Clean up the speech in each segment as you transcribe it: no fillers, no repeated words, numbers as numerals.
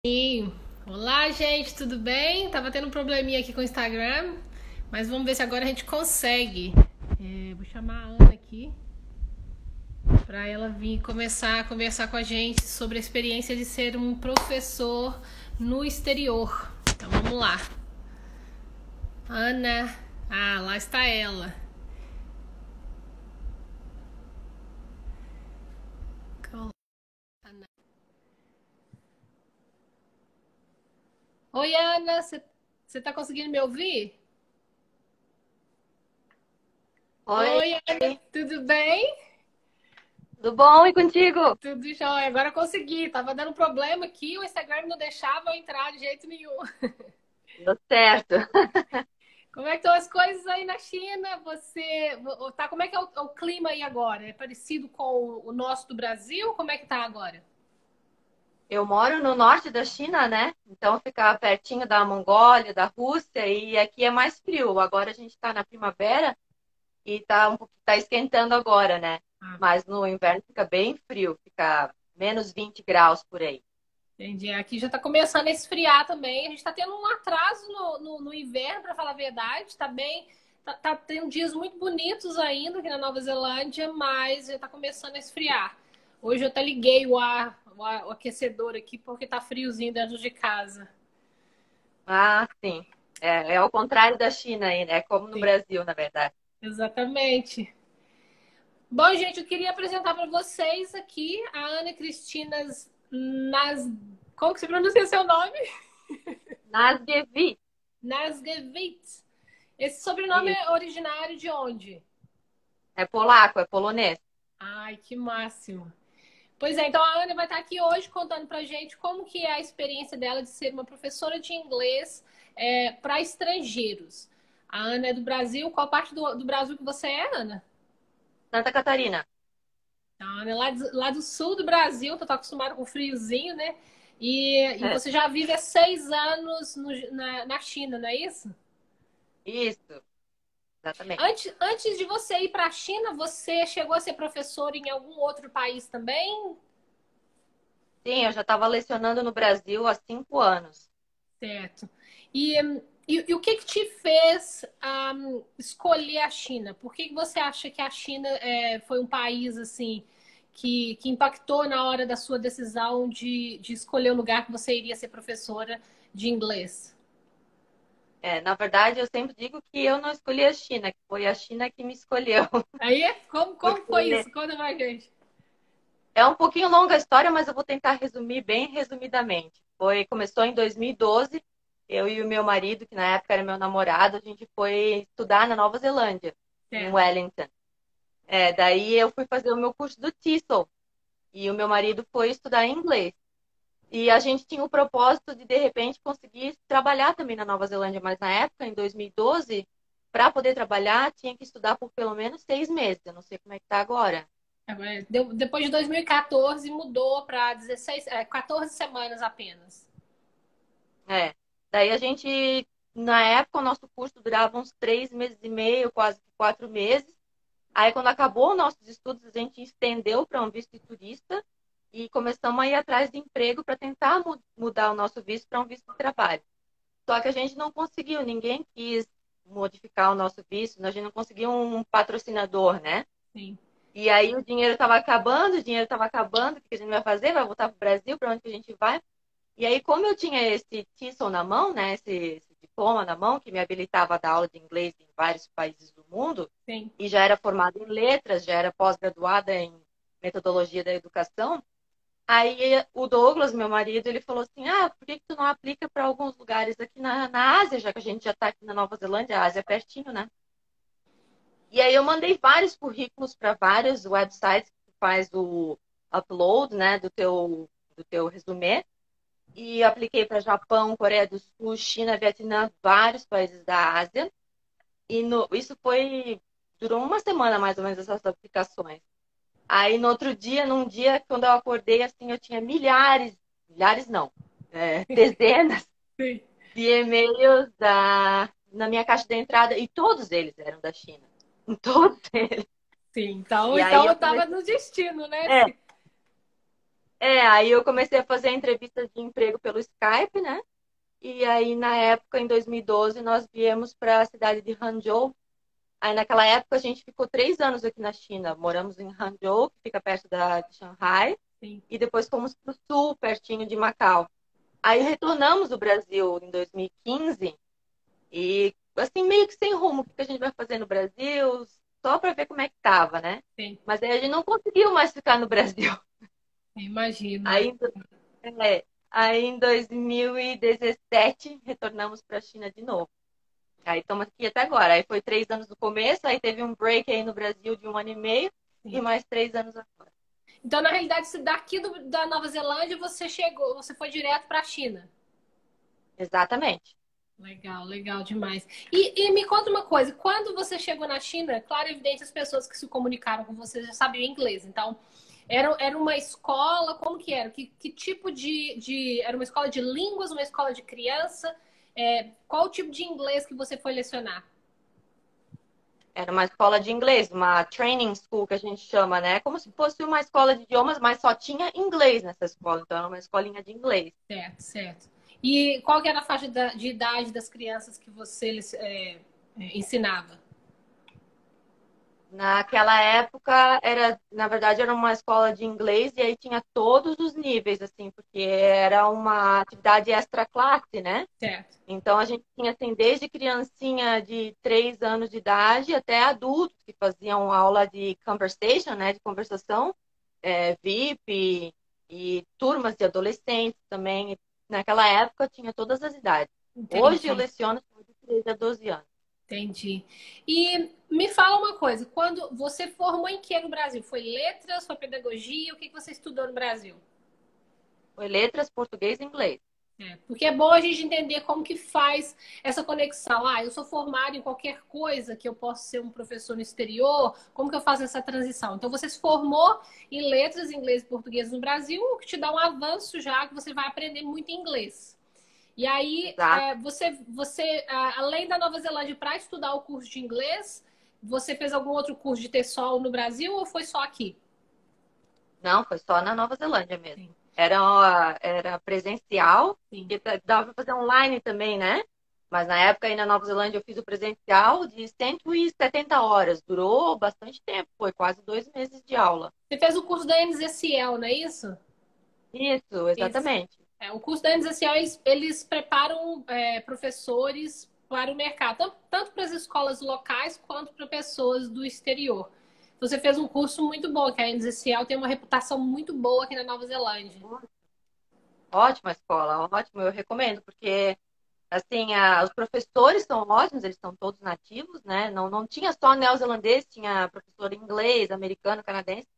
Sim. Olá, gente, tudo bem? Tava tendo um probleminha aqui com o Instagram, mas vamos ver se agora a gente consegue. Vou chamar a Ana aqui para ela vir começar a conversar com a gente sobre a experiência de ser um professor no exterior. Então vamos lá. Ana, lá está ela. Oi, Ana, você tá conseguindo me ouvir? Oi, Oi, Ana, tudo bem? tudo bom? E contigo? Tudo jóia. Agora eu consegui. Tava dando problema aqui, o Instagram não deixava eu entrar de jeito nenhum. Deu certo. Como é que estão as coisas aí na China? Como é que é o clima aí agora? É parecido com o nosso do Brasil? Como é que tá agora? Eu moro no norte da China, né? Então fica pertinho da Mongólia, da Rússia, e aqui é mais frio. Agora a gente está na primavera e tá esquentando agora, né? Ah, Mas no inverno fica bem frio, fica menos 20 graus por aí. entendi. Aqui já tá começando a esfriar também. A gente tá tendo um atraso no inverno, para falar a verdade. Tá bem. Tá tendo dias muito bonitos ainda aqui na Nova Zelândia, mas já tá começando a esfriar. Hoje eu até liguei o aquecedor aqui porque tá friozinho dentro de casa. Ah, sim. É ao contrário da China aí, né? Como no Sim, Brasil, na verdade. exatamente. Bom, gente, eu queria apresentar para vocês aqui a Ana Cristina Nas... Como que se pronuncia seu nome? Nasgevi. Nasgevitz. Esse sobrenome é Isso. originário de onde? É polaco, é polonês. Ai, que máximo. Pois é, então a Ana vai estar aqui hoje contando pra gente como que é a experiência dela de ser uma professora de inglês para estrangeiros. A Ana é do Brasil. Qual parte do Brasil que você é, Ana? Santa Catarina. A Ana é lá do sul do Brasil, que eu tô acostumada com friozinho, né? E É, você já vive há 6 anos na China, não é isso? isso, exatamente. Antes de você ir para a China, você chegou a ser professor em algum outro país também? Sim, eu já estava lecionando no Brasil há 5 anos. Certo. E o que que te fez escolher a China? Por que que você acha que a China foi um país assim que impactou na hora da sua decisão de escolher o lugar que você iria ser professora de inglês? Na verdade, eu sempre digo que eu não escolhi a China, que foi a China que me escolheu. Aí, como foi Porque isso? Conta pra gente. é um pouquinho longa a história, mas eu vou tentar resumir bem resumidamente. Começou em 2012, eu e o meu marido, que na época era meu namorado, a gente foi estudar na Nova Zelândia, em Certo. Wellington. Daí eu fui fazer o meu curso do TESOL e o meu marido foi estudar inglês. E a gente tinha o propósito de repente, conseguir trabalhar também na Nova Zelândia, mas na época, em 2012, para poder trabalhar, tinha que estudar por pelo menos 6 meses. Eu não sei como é que está agora. Depois de 2014 mudou para 14 semanas apenas. É. Daí a gente, na época, o nosso curso durava uns 3 meses e meio, quase 4 meses. Aí, quando acabou nossos estudos, a gente estendeu para um visto de turista e começamos a ir atrás de emprego para tentar mudar o nosso visto para um visto de trabalho. Só que a gente não conseguiu, ninguém quis modificar o nosso visto, a gente não conseguiu um patrocinador, né? Sim. E aí o dinheiro estava acabando, o dinheiro estava acabando, o que a gente vai fazer? Vai voltar para o Brasil, para onde que a gente vai? E aí, como eu tinha esse TESOL na mão, né, esse diploma na mão, que me habilitava a dar aula de inglês em vários países do mundo, Sim. e já era formada em letras, já era pós-graduada em metodologia da educação, aí o Douglas, meu marido, ele falou assim, por que tu não aplica para alguns lugares aqui na Ásia, já que a gente já está aqui na Nova Zelândia, a Ásia é pertinho, né? E aí eu mandei vários currículos para vários websites que faz o upload, né, do teu resumê, e apliquei para Japão, Coreia do Sul, China, Vietnã, vários países da Ásia. E isso durou uma semana mais ou menos essas aplicações. Aí no outro dia, num dia, quando eu acordei, assim, eu tinha milhares não, dezenas Sim. de e-mails na minha caixa de entrada e todos eles eram da China. Todos eles. Sim. Então, E aí então eu eu estava comecei. no destino, né? É, Aí eu comecei a fazer entrevistas de emprego pelo Skype, né? E aí, na época, em 2012, nós viemos para a cidade de Hangzhou. Aí, naquela época, a gente ficou 3 anos aqui na China. Moramos em Hangzhou, que fica perto de Shanghai, Sim. e depois fomos para o sul, pertinho de Macau. Aí, retornamos do Brasil em 2015 e, assim, meio que sem rumo. O que a gente vai fazer no Brasil? Só para ver como é que tava, né? Sim, Mas aí a gente não conseguiu mais ficar no Brasil. imagino. É. Aí, aí em 2017, retornamos para a China de novo. Aí estamos aqui até agora. Aí foi 3 anos no começo, aí teve um break aí no Brasil de 1 ano e meio e Sim. mais 3 anos agora. Então, na realidade, daqui da Nova Zelândia, você foi direto para a China. Exatamente. Legal, legal demais. E me conta uma coisa, quando você chegou na China, claro, é evidente, as pessoas que se comunicaram com você já sabiam inglês. Então, era uma escola, como que era? Que tipo Era uma escola de línguas, uma escola de criança? Qual o tipo de inglês que você foi lecionar? Era uma escola de inglês, uma training school que a gente chama, né? Como se fosse uma escola de idiomas, mas só tinha inglês nessa escola. Então, era uma escolinha de inglês. Certo, certo. E qual que era a faixa de idade das crianças que você ensinava? Naquela época, na verdade, era uma escola de inglês e aí tinha todos os níveis, assim, porque era uma atividade extra classe, né? Certo. Então a gente tinha assim, desde criancinha de 3 anos de idade até adultos que faziam aula de conversation, né, de conversação, VIP e turmas de adolescentes também. Naquela época tinha todas as idades. Hoje eu Entendi. leciono de 13 a 12 anos. Entendi. E me fala uma coisa, quando você formou em que no Brasil? Foi letras, foi pedagogia? O que que você estudou no Brasil? Foi letras, português e inglês. Porque é bom a gente entender como que faz essa conexão. Ah, eu sou formado em qualquer coisa que eu posso ser um professor no exterior, como que eu faço essa transição? Então, você se formou em letras, inglês e português no Brasil, o que te dá um avanço já, que você vai aprender muito inglês. E aí, Exato. além da Nova Zelândia, para estudar o curso de inglês, você fez algum outro curso de TESOL no Brasil ou foi só aqui? Não, foi só na Nova Zelândia mesmo. Sim, Era presencial, sim. e dava para fazer online também, né? Mas na época aí na Nova Zelândia eu fiz o presencial de 170 horas. Durou bastante tempo, foi quase 2 meses de aula. Você fez o curso da NZCL, não é isso? Isso, Isso. exatamente. O curso da NZCL, eles preparam professores para o mercado, tanto para as escolas locais quanto para pessoas do exterior. Você fez um curso muito bom, que a NZCL tem uma reputação muito boa aqui na Nova Zelândia. Ótima escola, ótimo, eu recomendo, porque assim, os professores são ótimos, eles são todos nativos, né? Não tinha só neozelandês, tinha professor inglês, americano, canadense.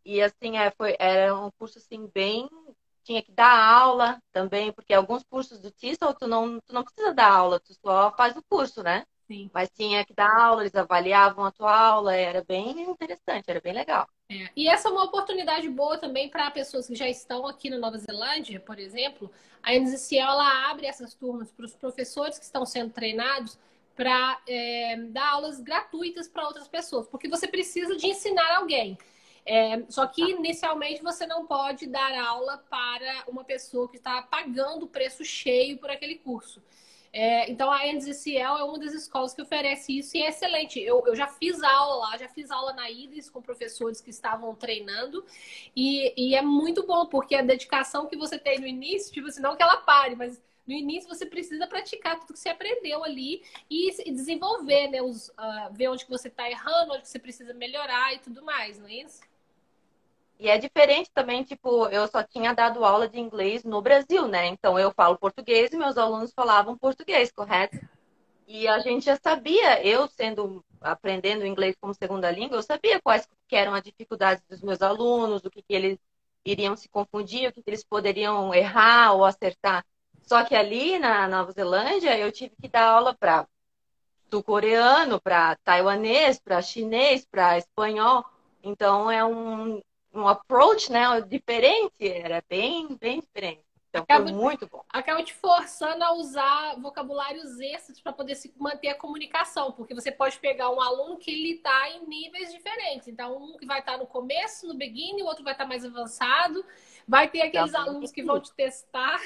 E assim, era um curso assim bem. Tinha que dar aula também, porque alguns cursos do TESOL tu não precisa dar aula, tu só faz o curso, né? Sim. Mas tinha que dar aula, eles avaliavam a tua aula, era bem interessante, era bem legal. E essa é uma oportunidade boa também para pessoas que já estão aqui na Nova Zelândia, por exemplo. A NZCL ela abre essas turmas para os professores que estão sendo treinados para dar aulas gratuitas para outras pessoas, porque você precisa de ensinar alguém. Só que inicialmente você não pode dar aula para uma pessoa que está pagando o preço cheio por aquele curso. Então a NZCL é uma das escolas que oferece isso e é excelente. Eu já fiz aula lá, já fiz aula na IDES com professores que estavam treinando e é muito bom, porque a dedicação que você tem no início, tipo assim, não que ela pare, mas no início você precisa praticar tudo que você aprendeu ali e desenvolver, né? Ver onde que você está errando, onde que você precisa melhorar e tudo mais, não é isso? E é diferente também, tipo, eu só tinha dado aula de inglês no Brasil, né? Então eu falo português e meus alunos falavam português, correto? E a gente já sabia, eu sendo aprendendo inglês como segunda língua, eu sabia quais que eram as dificuldades dos meus alunos, o que eles iriam se confundir, o que eles poderiam errar ou acertar. Só que ali na Nova Zelândia eu tive que dar aula para sul-coreano, para taiwanês, para chinês, para espanhol. Então é um approach, né, diferente, era bem diferente. Então foi Acaba, muito bom. acaba te forçando a usar vocabulários extras para poder se manter a comunicação, porque você pode pegar um aluno que ele está em níveis diferentes. Então, um que vai estar no começo, no beginning, o outro vai estar mais avançado. Vai ter aqueles Também alunos tem que vão isso. te testar.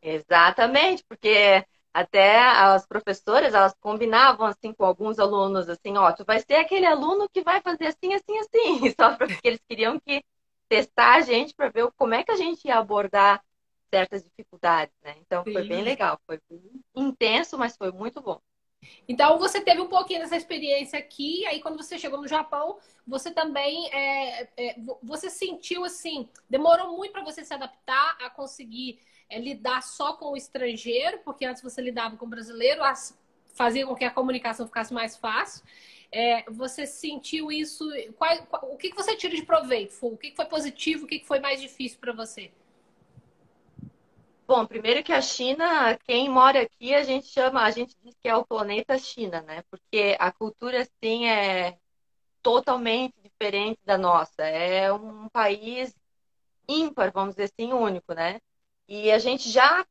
Exatamente, porque até as professoras, elas combinavam assim com alguns alunos, assim, ó, tu vai ser aquele aluno que vai fazer assim, assim, assim, só porque eles queriam que testar a gente para ver como é que a gente ia abordar certas dificuldades, né? Então foi bem Sim. legal, foi bem intenso, mas foi muito bom. Então você teve um pouquinho dessa experiência aqui, aí quando você chegou no Japão, você também você sentiu assim, demorou muito para você se adaptar a conseguir lidar só com o estrangeiro, porque antes você lidava com o brasileiro, fazia com que a comunicação ficasse mais fácil. Você sentiu isso? O que você tira de proveito? O que foi positivo? O que foi mais difícil para você? Bom, primeiro que a China, quem mora aqui, a gente diz que é o planeta China, né? Porque a cultura, assim, é totalmente diferente da nossa. É um país ímpar, vamos dizer assim, único, né? E a gente já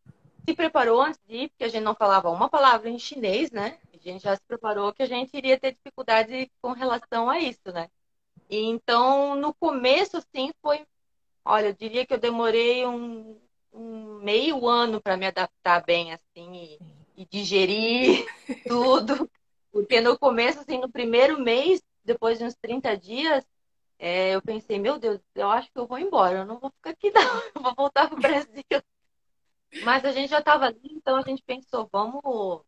se preparou antes de ir, porque a gente não falava uma palavra em chinês, né? A gente já se preparou que a gente iria ter dificuldade com relação a isso, né? E então, no começo, assim, foi, olha, eu diria que eu demorei um meio ano para me adaptar bem, assim, e digerir tudo, porque no começo, assim, no primeiro mês, depois de uns 30 dias, eu pensei, meu Deus, eu acho que eu vou embora, eu não vou ficar aqui, não, eu vou voltar para o Brasil. Mas a gente já estava ali, então a gente pensou, vamos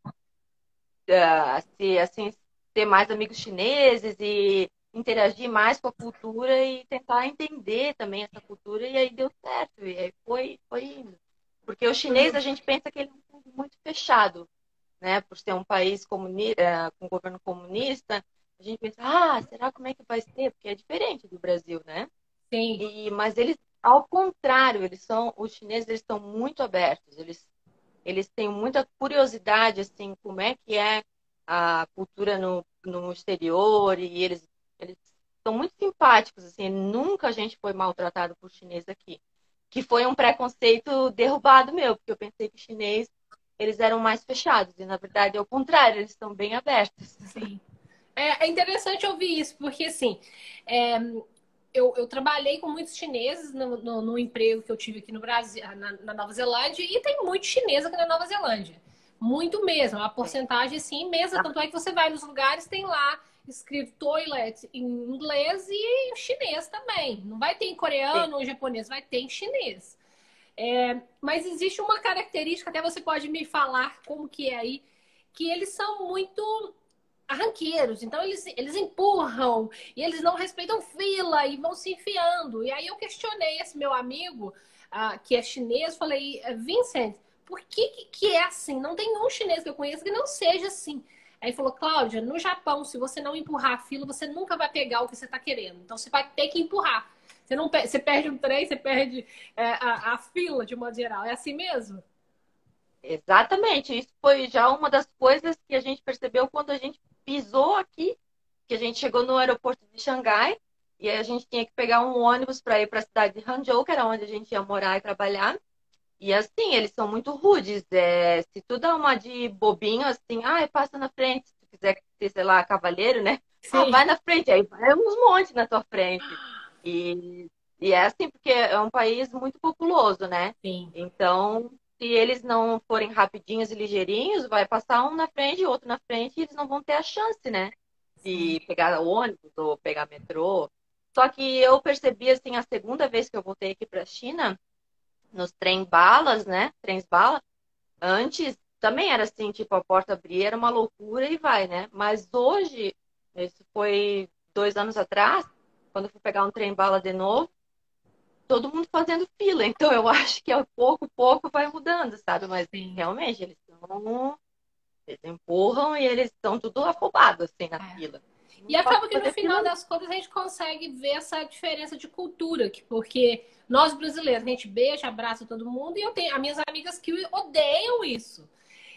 se, assim, ter mais amigos chineses e interagir mais com a cultura e tentar entender também essa cultura, e aí deu certo, e aí foi indo. Porque o chinês, a gente pensa que ele é um povo muito fechado, né? Por ser um país com governo comunista, a gente pensa, será como é que vai ser? Porque é diferente do Brasil, né? Sim. Mas eles, ao contrário, os chineses, eles são muito abertos, eles têm muita curiosidade, assim, como é que é a cultura no exterior, e eles são muito simpáticos, assim, nunca a gente foi maltratado por chinês aqui, que foi um preconceito derrubado meu, porque eu pensei que chinês, eles eram mais fechados, e na verdade é o contrário, eles estão bem abertos. Sim. É interessante ouvir isso, porque assim, é, eu trabalhei com muitos chineses no emprego que eu tive aqui no Brasil, na Nova Zelândia, e tem muito chinês aqui na Nova Zelândia. Muito mesmo, a porcentagem assim imensa. Tanto é que você vai nos lugares, tem lá escrito toilet em inglês e em chinês também. Não vai ter em Sim. coreano ou em japonês, vai ter em chinês. Mas existe uma característica, até você pode me falar como que é aí, que eles são muito arranqueiros, então eles empurram e eles não respeitam fila e vão se enfiando. E aí eu questionei esse meu amigo, que é chinês, falei, Vincent, por que é assim? Não tem um chinês que eu conheço que não seja assim. Aí ele falou, Cláudia, no Japão, se você não empurrar a fila, você nunca vai pegar o que você está querendo. Então você vai ter que empurrar. Você perde um trem, você perde a fila de modo geral. É assim mesmo? Exatamente, isso foi já uma das coisas que a gente percebeu quando a gente pisou aqui, que a gente chegou no aeroporto de Xangai, e aí a gente tinha que pegar um ônibus para ir para a cidade de Hangzhou, que era onde a gente ia morar e trabalhar. E assim, eles são muito rudes. Se tu dá uma de bobinho, assim, passa na frente, se tu quiser ser, sei lá, cavaleiro, né? Sim, Vai na frente, aí vai uns montes na tua frente. E, e é assim, porque é um país muito populoso, né? sim. Então, se eles não forem rapidinhos e ligeirinhos, vai passar um na frente e outro na frente, e eles não vão ter a chance, né? De pegar ônibus ou pegar metrô. Só que eu percebi, assim, a segunda vez que eu voltei aqui para a China, nos trem-balas, né? Trens-bala. Antes também era assim, tipo, a porta abria, era uma loucura e vai, né? Mas hoje, isso foi 2 anos atrás, quando eu fui pegar um trem-bala de novo, todo mundo fazendo fila. Então eu acho que a pouco vai mudando, sabe? Mas Sim. realmente eles empurram e eles estão tudo afobados assim na É. fila. E Não pode acaba que no fazer fila, final não. das contas a gente consegue ver essa diferença de cultura, porque nós brasileiros, a gente beija, abraça todo mundo, e eu tenho as minhas amigas que odeiam isso.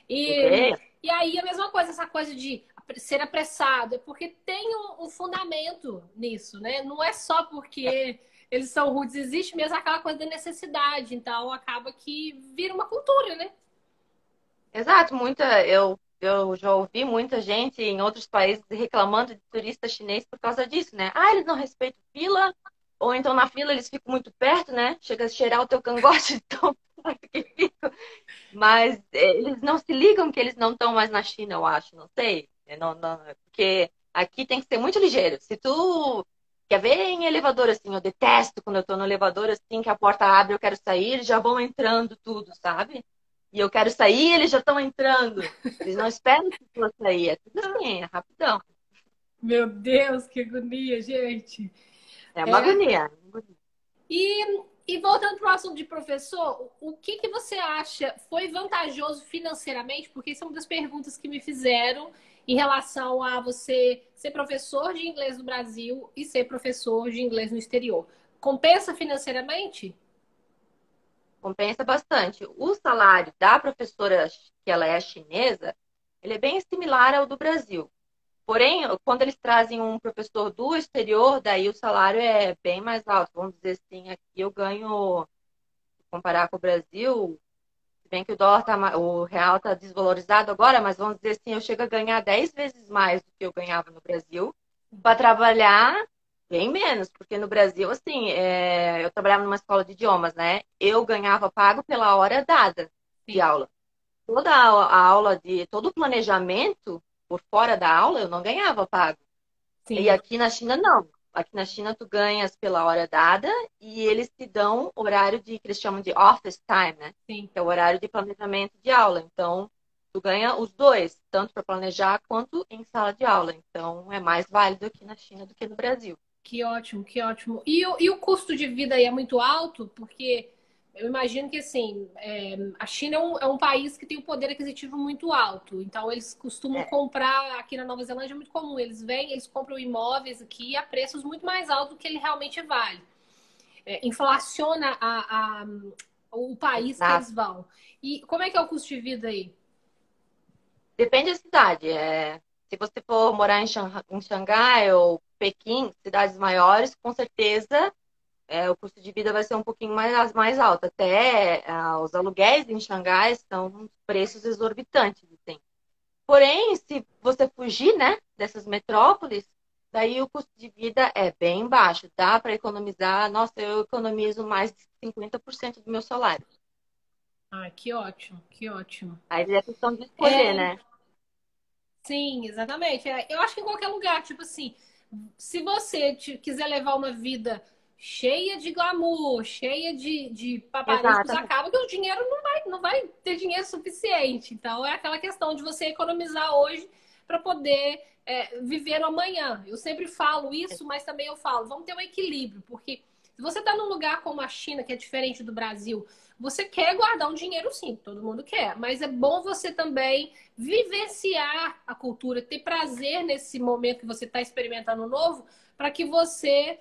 E, Odeia. e aí a mesma coisa, essa coisa de ser apressado, é porque tem um fundamento nisso, né? Não é só porque eles são rudes, existe mesmo aquela coisa da necessidade, então acaba que vira uma cultura, né? Exato, eu já ouvi muita gente em outros países reclamando de turista chinês por causa disso, né? Eles não respeitam fila, Ou então na fila eles ficam muito perto, né? Chega a cheirar o teu cangote, então que fica. Mas eles não se ligam que eles não estão mais na China, eu acho, não sei. Porque aqui tem que ser muito ligeiro. Se tu quer ver em elevador assim, eu detesto quando eu tô no elevador assim, que a porta abre, eu quero sair, eles já vão entrando tudo, sabe? E eu quero sair, eles já estão entrando. Eles não esperam que eu sair. É tudo assim, é rapidão. Meu Deus, que agonia, gente. É uma É. agonia. E voltando para o assunto de professor, o que que você acha foi vantajoso financeiramente? Porque isso é uma das perguntas que me fizeram em relação a você ser professor de inglês no Brasil e ser professor de inglês no exterior. Compensa financeiramente? Compensa bastante. O salário da professora, que ela é chinesa, ele é bem similar ao do Brasil. Porém, quando eles trazem um professor do exterior, daí o salário é bem mais alto. Vamos dizer assim, aqui eu ganho, comparar com o Brasil, se bem que o dólar tá, o real está desvalorizado agora, mas vamos dizer assim, eu chego a ganhar 10 vezes mais do que eu ganhava no Brasil para trabalhar bem menos, porque no Brasil, assim, eu trabalhava numa escola de idiomas, né? Eu ganhava pago pela hora dada de Sim, aula. Toda a aula de todo o planejamento por fora da aula eu não ganhava pago. E sim, aqui na China, não. Aqui na China, tu ganhas pela hora dada e eles te dão horário de, que eles chamam de office time, né? sim. Que é o horário de planejamento de aula. Então, tu ganha os dois, tanto para planejar quanto em sala de aula. Então, é mais válido aqui na China do que no Brasil. Que ótimo, que ótimo. E o custo de vida aí é muito alto? Porque eu imagino que, assim, a China é um país que tem um poder aquisitivo muito alto. Então, eles costumam É, comprar, aqui na Nova Zelândia é muito comum, eles vêm, eles compram imóveis aqui a preços muito mais altos do que ele realmente vale. Inflaciona o país que eles exato. vão. E como é que é o custo de vida aí? Depende da cidade. Se você for morar em Xangai ou Pequim, cidades maiores, com certeza o custo de vida vai ser um pouquinho mais alto. Até os aluguéis em Xangai são preços exorbitantes, assim. Porém, se você fugir, né, dessas metrópoles, daí o custo de vida é bem baixo. Dá para economizar. Nossa, eu economizo mais de 50% do meu salário. Ah, que ótimo, que ótimo. Aí é questão de escolher, É, né? sim, exatamente. Eu acho que em qualquer lugar, tipo assim, se você quiser levar uma vida cheia de glamour, cheia de paparicos, Exatamente. acaba que o dinheiro não vai ter dinheiro suficiente. Então é aquela questão de você economizar hoje para poder viver no amanhã. Eu sempre falo isso, mas também eu falo, vamos ter um equilíbrio, porque se você está num lugar como a China, que é diferente do Brasil, você quer guardar um dinheiro sim, todo mundo quer, mas é bom você também vivenciar a cultura, ter prazer nesse momento que você está experimentando o novo, para que você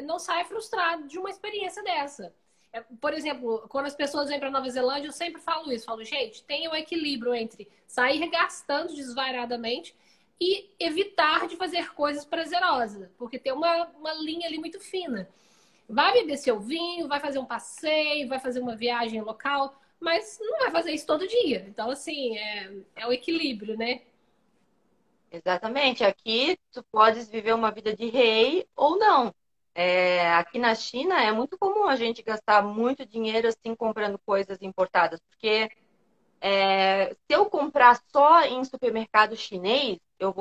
não saia frustrado de uma experiência dessa. Por exemplo, quando as pessoas vêm para Nova Zelândia, eu sempre falo isso. Falo, gente, tenha um equilíbrio entre sair gastando desvairadamente e evitar de fazer coisas prazerosas, porque tem uma linha ali muito fina. Vai beber seu vinho, vai fazer um passeio, vai fazer uma viagem local, mas não vai fazer isso todo dia. Então, assim, é o equilíbrio, né? Exatamente. Aqui tu podes viver uma vida de rei ou não. Aqui na China é muito comum a gente gastar muito dinheiro assim comprando coisas importadas, porque se eu comprar só em supermercado chinês, eu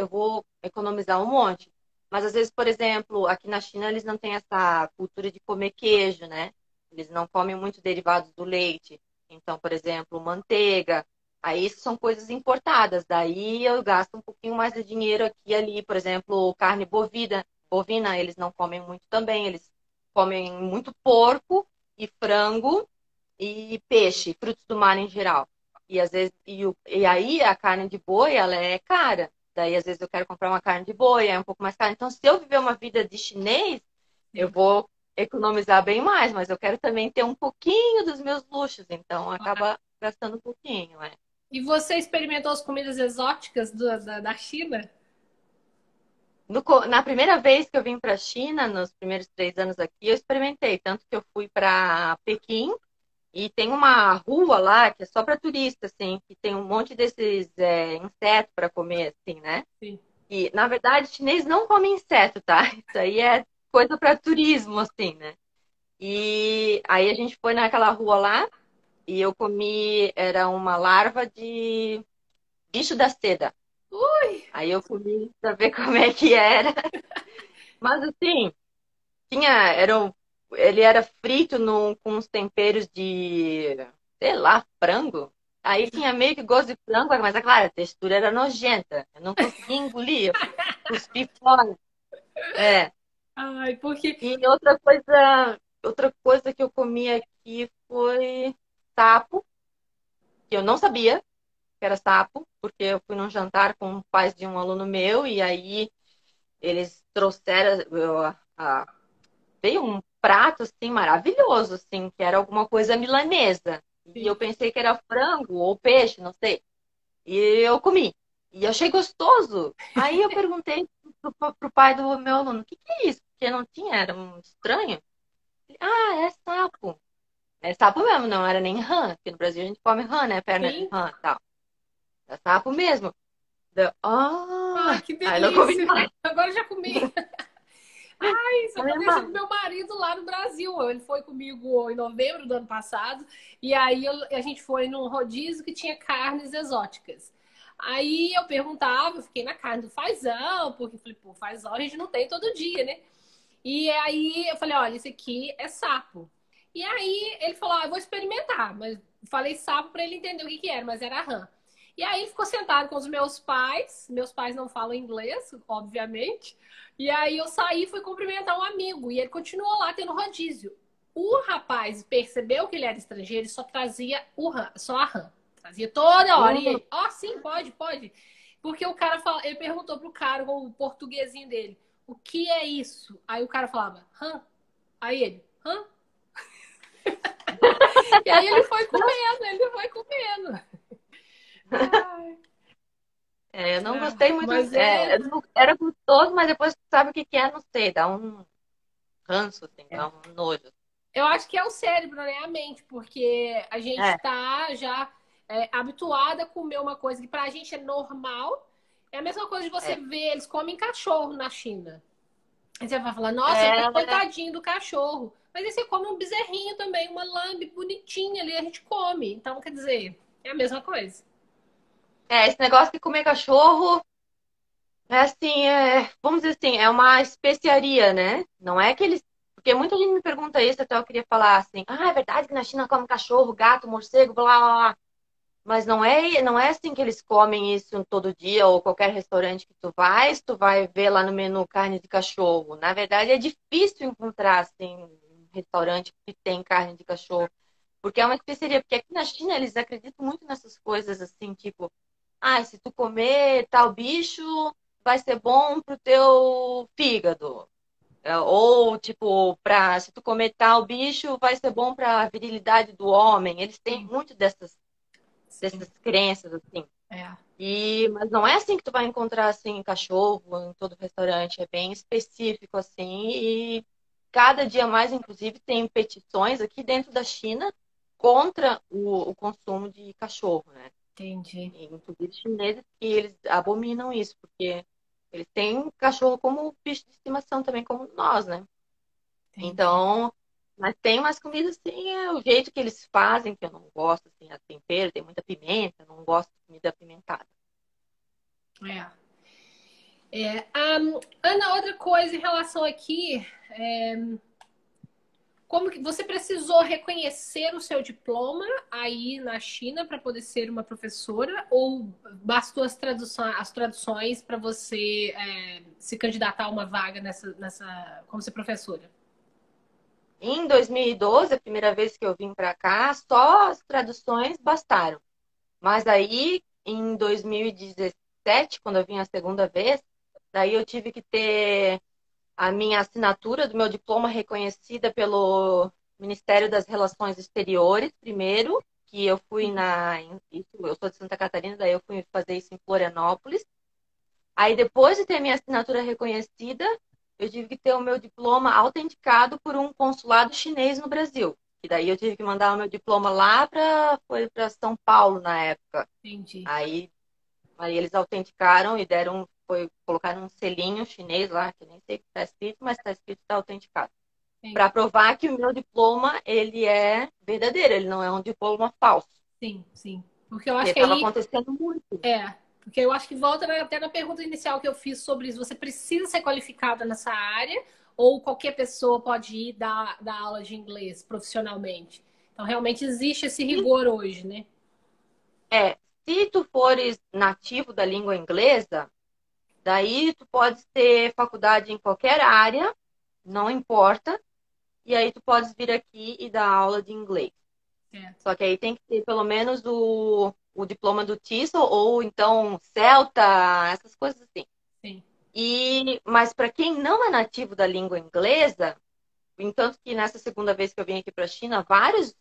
vou economizar um monte. Mas às vezes, por exemplo, aqui na China eles não têm essa cultura de comer queijo, né? Eles não comem muito derivados do leite. Então, por exemplo, manteiga. Aí isso são coisas importadas. Daí eu gasto um pouquinho mais de dinheiro aqui e ali. Por exemplo, carne bovina, eles não comem muito também. Eles comem muito porco e frango e peixe, frutos do mar em geral. E às vezes, e aí a carne de boi, ela é cara. Daí às vezes eu quero comprar uma carne de boi, é um pouco mais cara. Então, se eu viver uma vida de chinês, eu Sim. vou economizar bem mais, mas eu quero também ter um pouquinho dos meus luxos, então acaba gastando um pouquinho, é. E você experimentou as comidas exóticas da China? Na primeira vez que eu vim para a China, nos primeiros 3 anos aqui, eu experimentei. Tanto que eu fui para Pequim e tem uma rua lá que é só para turista, assim, que tem um monte desses insetos para comer, assim, né? Sim. E, na verdade, chinês não come inseto, tá? Isso aí é coisa para turismo, assim, né? E aí a gente foi naquela rua lá e eu comi, era uma larva de bicho da seda. Ui! Aí eu comi pra ver como é que era. Mas assim, tinha, ele era frito com uns temperos de, sei lá, frango. Aí tinha meio que gosto de frango, mas é claro, a textura era nojenta. Eu não conseguia engolir, eu cuspi fora. É. Ai, porque. E outra coisa que eu comi aqui foi sapo, que eu não sabia que era sapo, porque eu fui num jantar com os pais de um aluno meu, e aí eles trouxeram, veio um prato assim maravilhoso, assim, que era alguma coisa milanesa. E eu Sim. pensei que era frango ou peixe, não sei. E eu comi. E eu achei gostoso. Aí eu perguntei pro pai do meu aluno, o que que é isso? Porque não tinha, era um estranho. Ah, é sapo. É sapo mesmo, não era nem rã, porque no Brasil a gente come rã, né? Perna de Sim. rã e tal. É sapo mesmo. Ai, que Aí não comi delícia! mais. Agora eu já comi. Isso Comi aconteceu com mais. meu marido lá no Brasil. Ele foi comigo em novembro do ano passado. E aí a gente foi num rodízio que tinha carnes exóticas. Aí eu perguntava, eu fiquei na carne do fazão, porque eu falei, pô, fazão a gente não tem todo dia, né? E aí eu falei, olha, esse aqui é sapo. E aí ele falou, ah, eu vou experimentar. Mas falei sapo para ele entender o que que era, mas era rã. E aí ele ficou sentado com os meus pais. Meus pais não falam inglês, obviamente. E aí eu saí e fui cumprimentar um amigo. E ele continuou lá tendo rodízio. O rapaz percebeu que ele era estrangeiro e só trazia o rã, só a rã. Trazia toda hora. E Hum, ele, ó, oh, sim, pode, pode. Porque o cara ele perguntou pro cara, com o portuguesinho dele, o que é isso? Aí o cara falava, rã. Aí ele, hã? E aí ele foi comendo. Ai, eu não gostei muito. mas é. Era gostoso, mas depois sabe o que que é, não sei, dá um ranço, assim, dá um nojo. Eu acho que é o cérebro, né? A mente, porque a gente É, tá já habituada a comer uma coisa que pra gente é normal. É a mesma coisa de você é. ver, eles comem cachorro na China. Aí você vai falar, nossa, mas É, coitadinho do cachorro. Mas aí você come um bezerrinho também, uma lambe bonitinha ali, a gente come. Então, quer dizer, é a mesma coisa. esse negócio de comer cachorro é assim, vamos dizer assim, é uma especiaria, né? Não é que eles. Porque muita gente me pergunta isso, até eu queria falar assim, é verdade que na China come cachorro, gato, morcego, blá blá blá. Mas não é assim que eles comem isso todo dia, ou qualquer restaurante que tu vai ver lá no menu carne de cachorro. Na verdade, é difícil encontrar assim, um restaurante que tem carne de cachorro, porque é uma especiaria. Porque aqui na China eles acreditam muito nessas coisas assim, tipo, se tu comer tal bicho, vai ser bom pro teu fígado. Ou, tipo, se tu comer tal bicho, vai ser bom para a virilidade do homem. Eles têm Sim, muito sim. dessas crenças, assim. É. Mas não é assim que tu vai encontrar assim cachorro em todo restaurante, é bem específico assim e cada dia mais, inclusive, tem petições aqui dentro da China contra o consumo de cachorro, né? Entendi. E, inclusive chineses que eles abominam isso, porque eles têm cachorro como bicho de estimação também, como nós, né? Entendi. Então, mas tem umas comidas assim, o jeito que eles fazem, que eu não gosto, assim, a tempero, tem muita pimenta, eu não gosto de comida apimentada. É. Ana, outra coisa em relação aqui, como que você precisou reconhecer o seu diploma aí na China para poder ser uma professora ou bastou as traduções para você se candidatar a uma vaga como ser professora? Em 2012, a primeira vez que eu vim para cá, só as traduções bastaram. Mas aí, em 2017, quando eu vim a segunda vez, daí eu tive que ter a minha assinatura do meu diploma reconhecida pelo Ministério das Relações Exteriores, primeiro, que eu fui eu sou de Santa Catarina, daí eu fui fazer isso em Florianópolis. Aí, depois de ter minha assinatura reconhecida, eu tive que ter o meu diploma autenticado por um consulado chinês no Brasil. E daí eu tive que mandar o meu diploma lá para São Paulo na época. Entendi. Aí, aí eles autenticaram e deram foi colocar um selinho chinês lá, que eu nem sei o que está escrito, mas está escrito que está autenticado. Sim, Para provar que o meu diploma, ele é verdadeiro, ele não é um diploma falso. sim, sim. Porque eu Porque acho que estava aí acontecendo muito. porque eu acho que volta até na pergunta inicial que eu fiz sobre isso. Você precisa ser qualificada nessa área ou qualquer pessoa pode ir dar aula de inglês profissionalmente? Então, realmente existe esse rigor hoje, né? Se tu fores nativo da língua inglesa, daí tu pode ter faculdade em qualquer área, não importa, e aí tu podes vir aqui e dar aula de inglês. Certo. Só que aí tem que ter pelo menos o diploma do TESOL ou então CELTA, essas coisas assim. Sim. Mas para quem não é nativo da língua inglesa, entanto que nessa segunda vez que eu vim aqui para a China, várias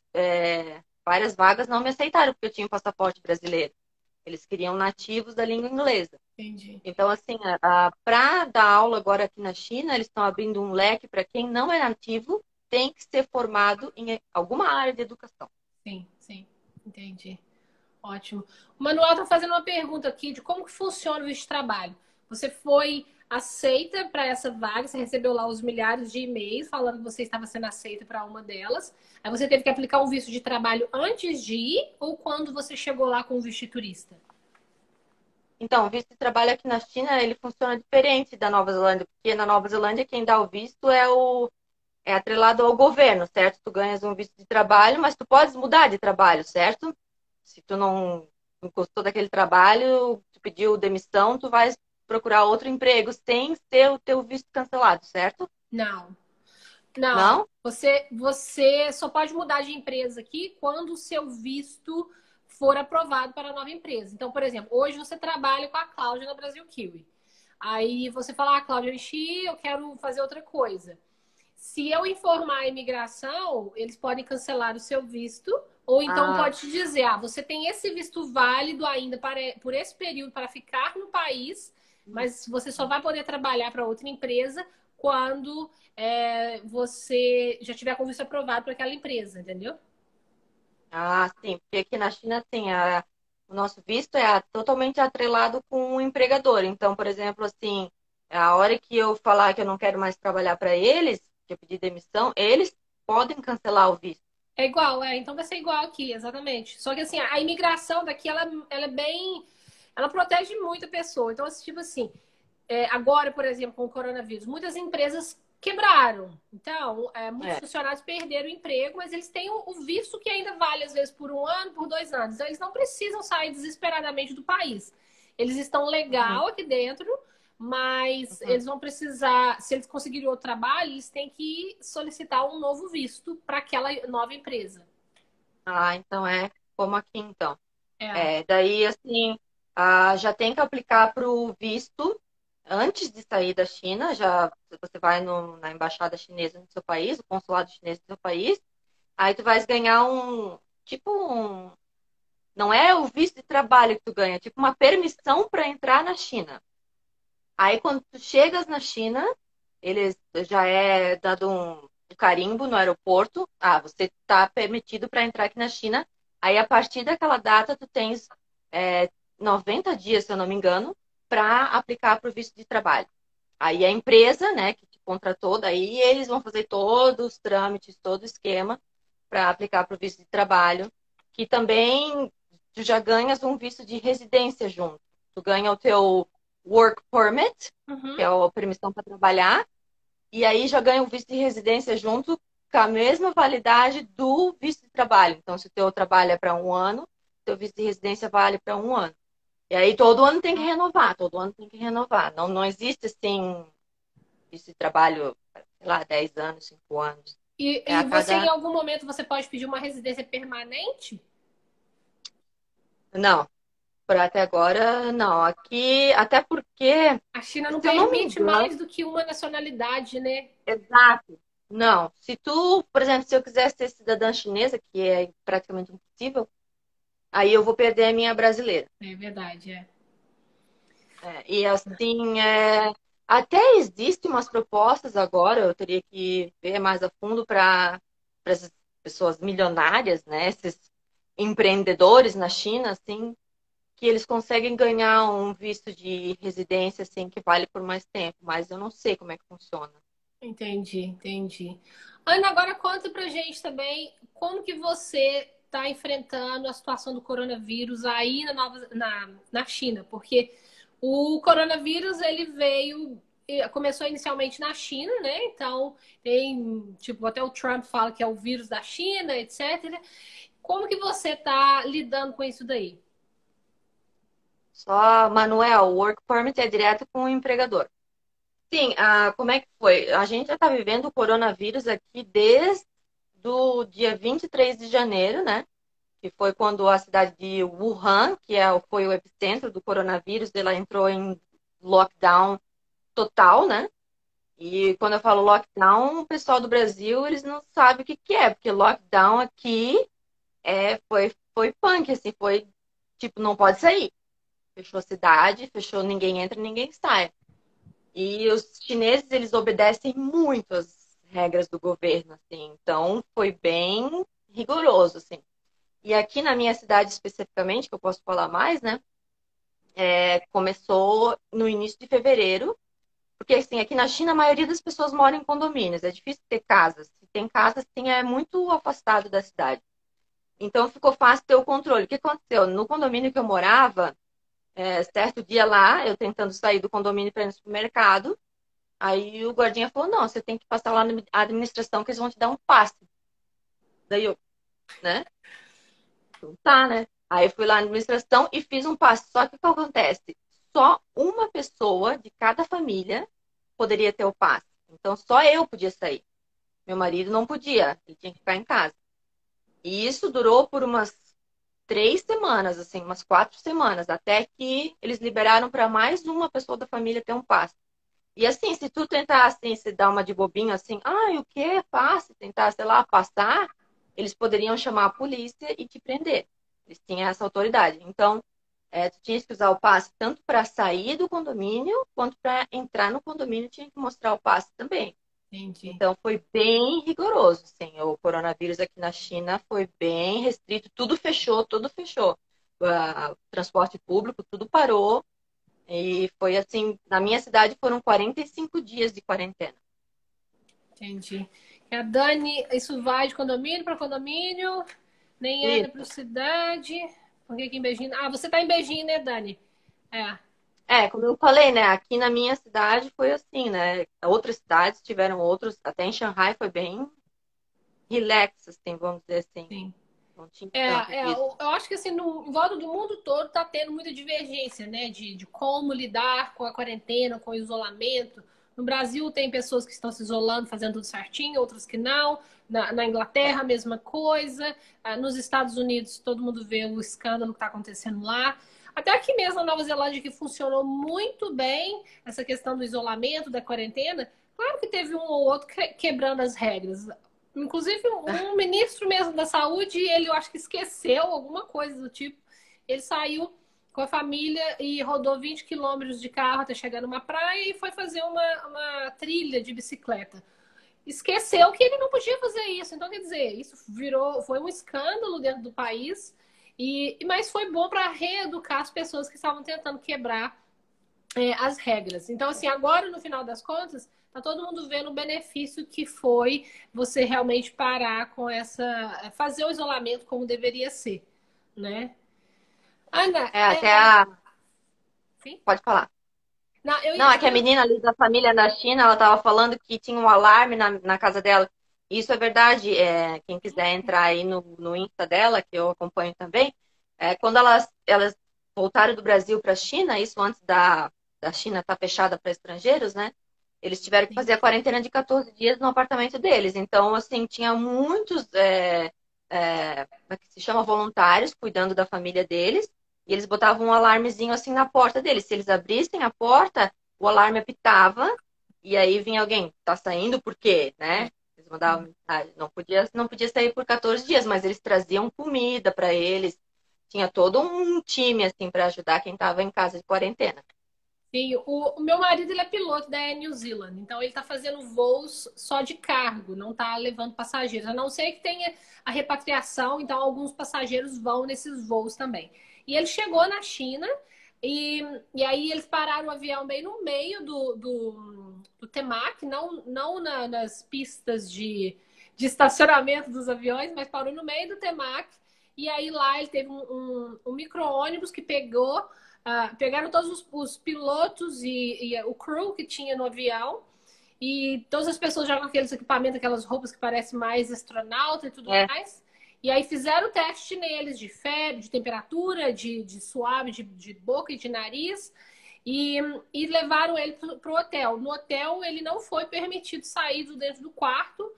vagas não me aceitaram porque eu tinha um passaporte brasileiro. Eles queriam nativos da língua inglesa. Entendi. Então, assim, para dar aula agora aqui na China, eles estão abrindo um leque para quem não é nativo, tem que ser formado em alguma área de educação. Sim, sim. Entendi. Ótimo. O Manuel está fazendo uma pergunta aqui de como que funciona o visto de trabalho. Você foi aceita para essa vaga, você recebeu lá os milhares de e-mails falando que você estava sendo aceita para uma delas. Aí você teve que aplicar um visto de trabalho antes de ir ou quando você chegou lá com o visto de turista? Então, o visto de trabalho aqui na China, ele funciona diferente da Nova Zelândia, porque na Nova Zelândia quem dá o visto é atrelado ao governo, certo? Tu ganhas um visto de trabalho, mas tu podes mudar de trabalho, certo? Se tu não gostou daquele trabalho, tu pediu demissão, tu vais procurar outro emprego sem ter o teu visto cancelado, certo? Não. Não. Não? Você só pode mudar de empresa aqui quando o seu visto for aprovado para a nova empresa. Então, por exemplo, hoje você trabalha com a Cláudia na Brasil Kiwi. Aí você fala, Cláudia, eu enchi, eu quero fazer outra coisa. Se eu informar a imigração, eles podem cancelar o seu visto, ou então Ah, pode te dizer, você tem esse visto válido ainda por esse período para ficar no país, mas você só vai poder trabalhar para outra empresa quando você já tiver com o visto aprovado para aquela empresa, entendeu? sim, porque aqui na China, assim, o nosso visto é totalmente atrelado com o empregador. Então, por exemplo, assim, a hora que eu falar que eu não quero mais trabalhar para eles, que eu pedir demissão, eles podem cancelar o visto. É igual, então vai ser igual aqui, exatamente. Só que assim, a imigração daqui, ela é bem. Ela protege muito a pessoa. Então, tipo assim, agora, por exemplo, com o coronavírus, muitas empresas quebraram. Então, muitos É. funcionários perderam o emprego, mas eles têm o visto que ainda vale, às vezes, por um ano, por 2 anos. Então, eles não precisam sair desesperadamente do país. Eles estão Uhum, legal aqui dentro, mas uhum. eles vão precisar, se eles conseguirem outro trabalho, eles têm que solicitar um novo visto para aquela nova empresa. Então é como aqui, então. É, Daí, assim, já tem que aplicar para o visto antes de sair da China. Já você vai na embaixada chinesa no seu país, o consulado chinês no seu país. Aí tu vais ganhar não é o visto de trabalho que tu ganha, é tipo uma permissão para entrar na China. Aí quando tu chegas na China, eles já é dado um carimbo no aeroporto. Você está permitido para entrar aqui na China. Aí a partir daquela data tu tens 90 dias, se eu não me engano, para aplicar para o visto de trabalho. Aí a empresa, né, que te contratou, daí eles vão fazer todos os trâmites, todo o esquema para aplicar para o visto de trabalho, que também tu já ganhas um visto de residência junto. Tu ganha o teu work permit, uhum. que é a permissão para trabalhar, e aí já ganha o visto de residência junto com a mesma validade do visto de trabalho. Então, se o teu trabalho é para um ano, teu visto de residência vale para um ano. E aí todo ano tem que renovar, todo ano tem que renovar. Não existe assim, visto de trabalho, sei lá, 10 anos, 5 anos. É E a você, em cada. algum momento, você pode pedir uma residência permanente? Não, por até agora, não. Aqui, até porque, A China não se eu não me permite engano, mais do que uma nacionalidade, né? exato. Não. Se tu, por exemplo, se eu quiser ser cidadã chinesa, que é praticamente impossível, aí eu vou perder a minha brasileira. É verdade, é. E assim, até existem umas propostas agora, eu teria que ver mais a fundo para essas pessoas milionárias, né? Esses empreendedores na China, assim, que eles conseguem ganhar um visto de residência, assim, que vale por mais tempo, mas eu não sei como é que funciona. Entendi, entendi. Ana, agora conta pra gente também como que você está enfrentando a situação do coronavírus aí na China, porque o coronavírus ele veio, começou inicialmente na China, né? Então tem, tipo, até o Trump fala que é o vírus da China, etc. Como que você está lidando com isso daí? Só, Manuel, o work permit é direto com o empregador. Sim, como é que foi? A gente já está vivendo o coronavírus aqui desde o dia 23 de janeiro, né? Que foi quando a cidade de Wuhan, foi o epicentro do coronavírus, ela entrou em lockdown total, né? E quando eu falo lockdown, o pessoal do Brasil, eles não sabem o que que é, porque lockdown aqui foi punk, assim, foi tipo, não pode sair. Fechou a cidade, fechou, ninguém entra, ninguém sai. E os chineses, eles obedecem muito às regras do governo, assim. Então, foi bem rigoroso, assim. E aqui na minha cidade especificamente, que eu posso falar mais, né? Começou no início de fevereiro, porque assim, aqui na China a maioria das pessoas mora em condomínios, é difícil ter casas. Se tem casa, assim, é muito afastado da cidade. Então ficou fácil ter o controle. O que aconteceu? No condomínio que eu morava, certo dia lá, eu tentando sair do condomínio para ir no supermercado, aí o guardinha falou, não, você tem que passar lá na administração que eles vão te dar um passe. Daí eu, né? Então tá, né? Aí eu fui lá na administração e fiz um passe. Só que o que acontece? Só uma pessoa de cada família poderia ter o passe. Então só eu podia sair. Meu marido não podia, ele tinha que ficar em casa. E isso durou por umas 3 semanas, assim, umas 4 semanas, até que eles liberaram para mais uma pessoa da família ter um passe. E assim, se tu tentar assim, se dar uma de bobinho assim, o que? Passe, tentar, sei lá, passar, eles poderiam chamar a polícia e te prender. Eles tinham essa autoridade. Então, tu tinha que usar o passe tanto para sair do condomínio, quanto para entrar no condomínio, tinha que mostrar o passe também. Entendi. Então, foi bem rigoroso, sim. O coronavírus aqui na China foi bem restrito, tudo fechou, tudo fechou. O transporte público, tudo parou. E foi assim, na minha cidade foram 45 dias de quarentena. Entendi. E a Dani, isso vai de condomínio para condomínio, nem é para Isso. cidade. Porque aqui em Beijing. Ah, você tá em Beijing, né, Dani? É. Como eu falei, né? Aqui na minha cidade foi assim, né? Outras cidades tiveram outros, até em Shanghai foi bem relax, assim, vamos dizer assim. Sim. Não tinha É, tanto disso. eu acho que assim, em volta do mundo todo tá tendo muita divergência, né? De como lidar com a quarentena, com o isolamento. No Brasil tem pessoas que estão se isolando, fazendo tudo certinho, outras que não. Na Inglaterra, a É. mesma coisa. Nos Estados Unidos, todo mundo vê o escândalo que está acontecendo lá. Até aqui mesmo na Nova Zelândia, que funcionou muito bem essa questão do isolamento, da quarentena. Claro que teve um ou outro quebrando as regras. Inclusive, um ministro mesmo da saúde, ele eu acho que esqueceu alguma coisa do tipo. Ele saiu com a família e rodou 20 quilômetros de carro até chegar numa praia e foi fazer uma trilha de bicicleta. Esqueceu que ele não podia fazer isso. Então, quer dizer, isso foi um escândalo dentro do país, mas foi bom para reeducar as pessoas que estavam tentando quebrar as regras. Então, assim, agora, no final das contas, tá todo mundo vendo o benefício que foi você realmente parar com fazer o isolamento como deveria ser, né? Ana, Até a. sim? Pode falar. Não, eu Não, ia é te que a perguntar. menina ali da família na China, ela estava falando que tinha um alarme na casa dela. Isso é verdade. Quem quiser entrar aí no Insta dela, que eu acompanho também, quando elas voltaram do Brasil para a China, isso antes da China estar fechada para estrangeiros, né? Eles tiveram que fazer a quarentena de 14 dias no apartamento deles. Então, assim, tinha muitos, como é que se chama, voluntários cuidando da família deles. E eles botavam um alarmezinho assim na porta deles. Se eles abrissem a porta, o alarme apitava. E aí vinha alguém, tá saindo por quê, né? Eles mandavam mensagem. Não podia sair por 14 dias, mas eles traziam comida para eles. Tinha todo um time, assim, para ajudar quem estava em casa de quarentena. Sim, o meu marido ele é piloto da Air New Zealand, então ele está fazendo voos só de cargo, não está levando passageiros, a não ser que tenha a repatriação, então alguns passageiros vão nesses voos também. E ele chegou na China e aí eles pararam o avião bem no meio do Temac, não nas pistas de estacionamento dos aviões, mas parou no meio do Temac. E aí lá ele teve um micro-ônibus que pegaram todos os pilotos e o crew que tinha no avião. E todas as pessoas já com aqueles equipamentos, aquelas roupas que parecem mais astronauta e tudo É. mais. E aí fizeram o teste neles de febre, de temperatura, de suave, de boca e de nariz. E, e levaram ele para o hotel. No hotel, ele não foi permitido sair do dentro do quarto.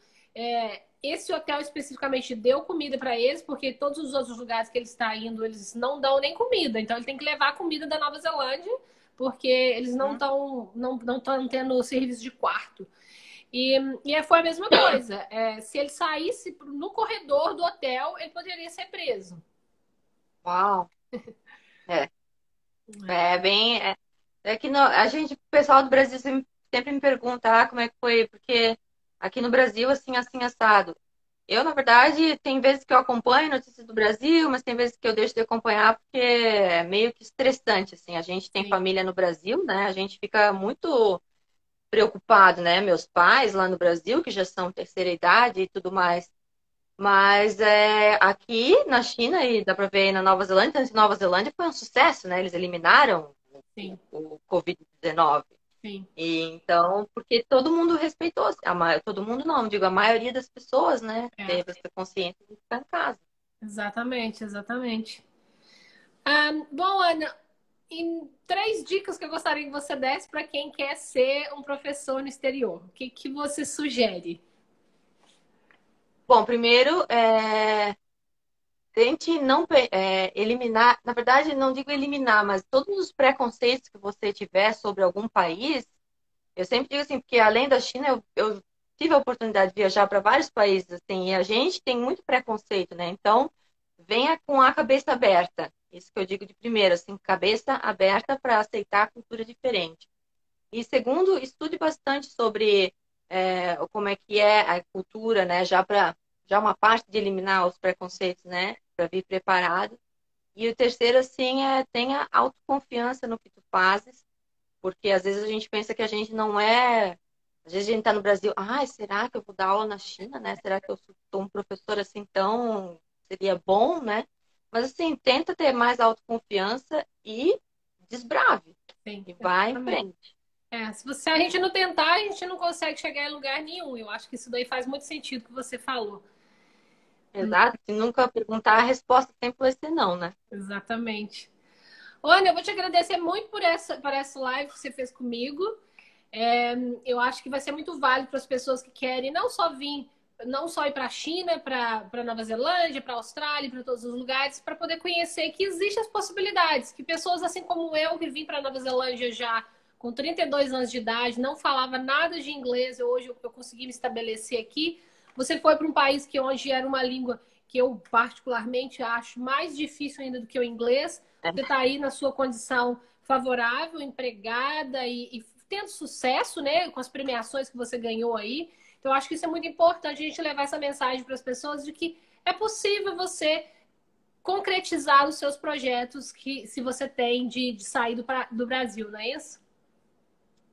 Esse hotel especificamente deu comida para eles, porque todos os outros lugares que ele está indo, eles não dão nem comida. Então, ele tem que levar a comida da Nova Zelândia, porque eles não estão tendo serviço de quarto. E foi a mesma coisa. Se ele saísse no corredor do hotel, ele poderia ser preso. Uau. É. É bem. É que o pessoal do Brasil sempre me pergunta, como é que foi, porque aqui no Brasil, assim, assado. Eu, na verdade, tem vezes que eu acompanho notícias do Brasil, mas tem vezes que eu deixo de acompanhar porque é meio que estressante, assim. A gente tem Sim. família no Brasil, né? A gente fica muito preocupado, né? Meus pais lá no Brasil, que já são terceira idade e tudo mais. Mas aqui na China e dá para ver aí na Nova Zelândia, então, Nova Zelândia foi um sucesso, né? Eles eliminaram Sim, o Covid-19. sim. E então, porque todo mundo respeitou, todo mundo não, digo, a maioria das pessoas, né, É, teve essa consciência de ficar em casa. exatamente, exatamente. Bom, Ana, em 3 dicas que eu gostaria que você desse para quem quer ser um professor no exterior, o que você sugere? Bom, primeiro, tente não eliminar, na verdade, não digo eliminar, mas todos os preconceitos que você tiver sobre algum país, eu sempre digo assim, porque além da China, eu tive a oportunidade de viajar para vários países, assim, e a gente tem muito preconceito, né? Então, venha com a cabeça aberta. Isso que eu digo de primeiro, assim, cabeça aberta para aceitar a cultura diferente. E segundo, estude bastante sobre como é que é a cultura, né? Já uma parte de eliminar os preconceitos, né? Para vir preparado. E o terceiro, assim, tenha autoconfiança no que tu fazes, porque às vezes a gente pensa que a gente não é. Às vezes a gente está no Brasil, será que eu vou dar aula na China, né? Será que eu sou um professor assim tão. Seria bom, né? Mas assim, tenta ter mais autoconfiança e desbrave. Sim, E vai em exatamente. frente. Se a gente não tentar, a gente não consegue chegar em lugar nenhum. Eu acho que isso daí faz muito sentido o que você falou. Exato. Se nunca perguntar, a resposta sempre vai ser não, né? Exatamente. Ana, eu vou te agradecer muito por essa live que você fez comigo. Eu acho que vai ser muito válido para as pessoas que querem não só ir para a China, para Nova Zelândia, para a Austrália, para todos os lugares, para poder conhecer que existem as possibilidades, que pessoas assim como eu, que vim para Nova Zelândia já com 32 anos de idade, não falava nada de inglês, hoje eu consegui me estabelecer aqui. Você foi para um país que hoje era uma língua que eu particularmente acho mais difícil ainda do que o inglês. É. Você está aí na sua condição favorável, empregada e tendo sucesso, né, com as premiações que você ganhou aí. Então, eu acho que isso é muito importante a gente levar essa mensagem para as pessoas de que é possível você concretizar os seus projetos que se você tem de sair do Brasil, não é isso?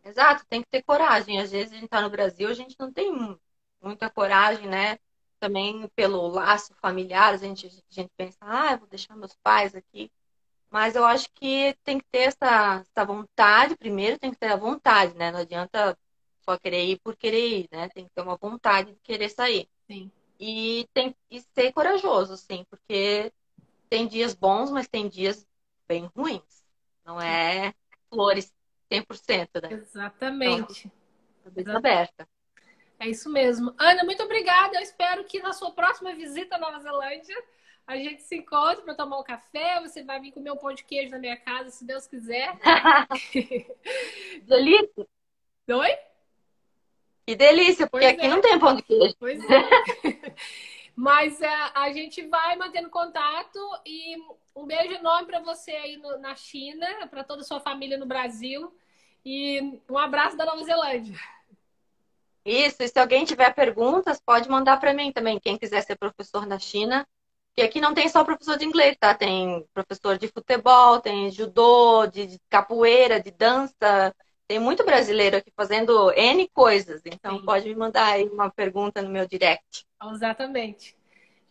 Exato, tem que ter coragem. Às vezes a gente tá no Brasil, a gente não tem muita coragem, né? Também pelo laço familiar, a gente pensa, eu vou deixar meus pais aqui. Mas eu acho que tem que ter essa vontade, primeiro tem que ter a vontade, né? Não adianta só querer ir por querer ir, né? Tem que ter uma vontade de querer sair. Sim. E tem que ser corajoso, assim, porque tem dias bons, mas tem dias bem ruins. Não é flores 100%, né? Então, Exatamente. cabeça aberta. É isso mesmo. Ana, muito obrigada. Eu espero que na sua próxima visita à Nova Zelândia a gente se encontre para tomar um café. Você vai vir comer um pão de queijo na minha casa, se Deus quiser. Delícia? Oi? Que delícia, porque Pois aqui não é, tem pão de queijo. pois é. Mas a gente vai mantendo contato e um beijo enorme para você aí na China, para toda a sua família no Brasil. E um abraço da Nova Zelândia. Isso, e se alguém tiver perguntas, pode mandar para mim também, quem quiser ser professor na China. E aqui não tem só professor de inglês, tá? Tem professor de futebol, tem judô, de capoeira, de dança. Tem muito brasileiro aqui fazendo N coisas. Então Sim, pode me mandar aí uma pergunta no meu direct. exatamente.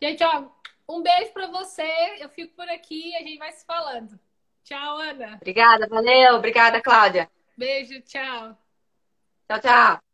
Gente, ó, um beijo pra você. Eu fico por aqui e a gente vai se falando. Tchau, Ana. Obrigada, valeu. Obrigada, Cláudia. Beijo, tchau. Tchau, tchau.